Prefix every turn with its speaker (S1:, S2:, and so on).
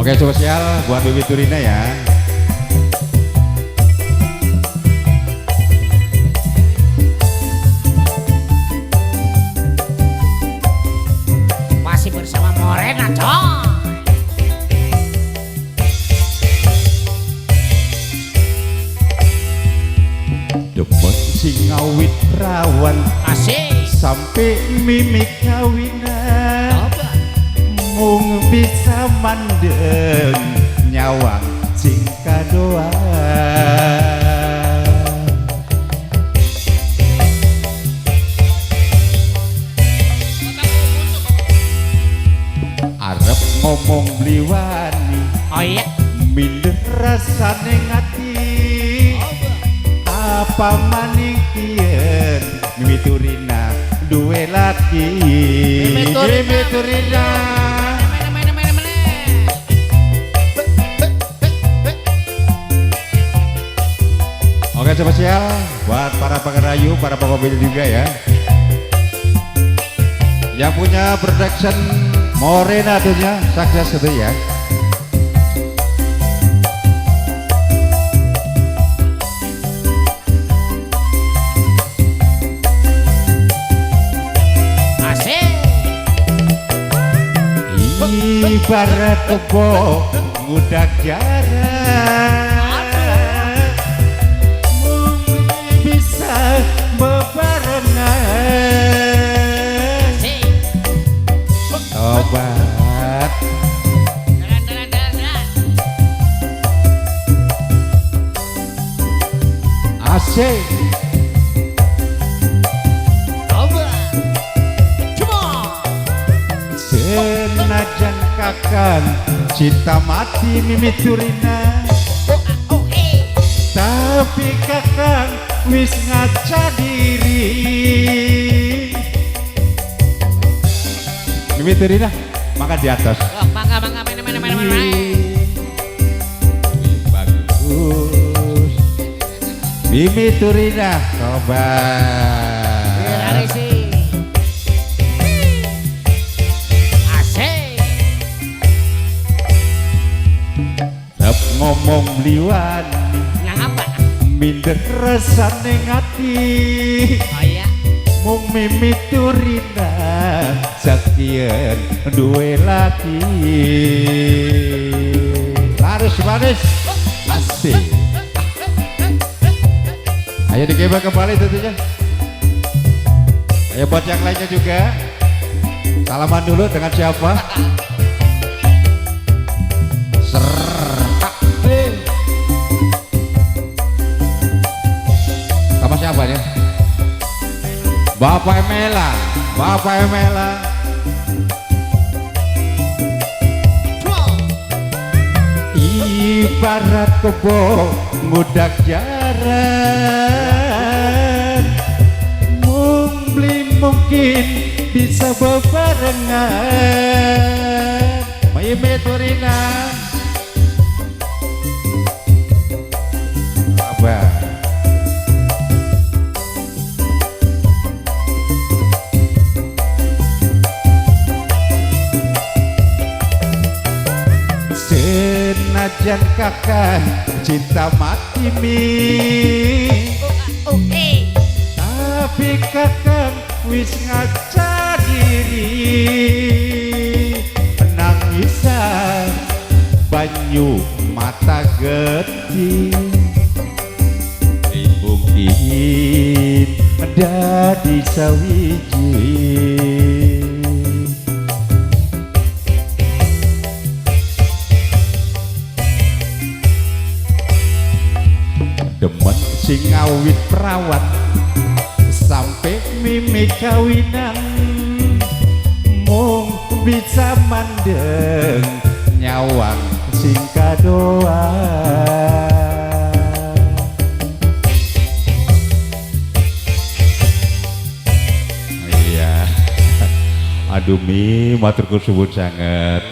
S1: Oke, spesial buat Bibi Turina ya.
S2: Masih bersama Morena, coy.
S1: Demen sing ngawit rawan
S2: Asik.
S1: sampai mimik kawinan. Mung bisa mandeng nyawang sing kadoa. Arep ngomong bliwani,
S2: Oh iya.
S1: minder rasane ngati. Apa maning kien Mimi Turina duwe laki. Mimi Turina. Oke, spesial buat para pengerayu, para pengobil juga ya. Yang punya production Morena tuhnya sukses itu ya.
S2: Asik.
S1: Ibarat kebo ngudak jarak. Bisa bebarengan.
S2: Asik.
S1: Obat
S2: Dalan.
S1: asik.
S2: Coba. Cuma.
S1: Senajan kakang cinta mati Mimi Turina,
S2: Oh eh.
S1: tapi kakang wis ngaca diri. Mimi Turina makan di atas.
S2: Oh, bangga mana.
S1: Bagus. Mimi Turina coba.
S2: Sih. Asik.
S1: Dap ngomong liwani,
S2: Yang apa?
S1: minder rasane ngati.
S2: Oh iya.
S1: Mung Mimi Turina sakien duwe laki. Laris manis asik. Ayo dikembang kembali tentunya. Ayo buat yang lainnya juga. Salaman dulu dengan siapa? Sama siapa nih? Bapak Emela. Ibarat kebo ngudak jaran, mungkin bisa bebarengan. Mimi Turina Abah. Senajan kakak cinta mati mi,
S2: Oh eh.
S1: tapi kakak wis ngaca diri. Penangisan banyu mata getih, mungkin ada di sawiji. Demen sing ngawit perawat sampai mimi kawinan, mung bisa mandeng nyawang sing kadoa. Iya. Aduh Mi, matur suwun sanget.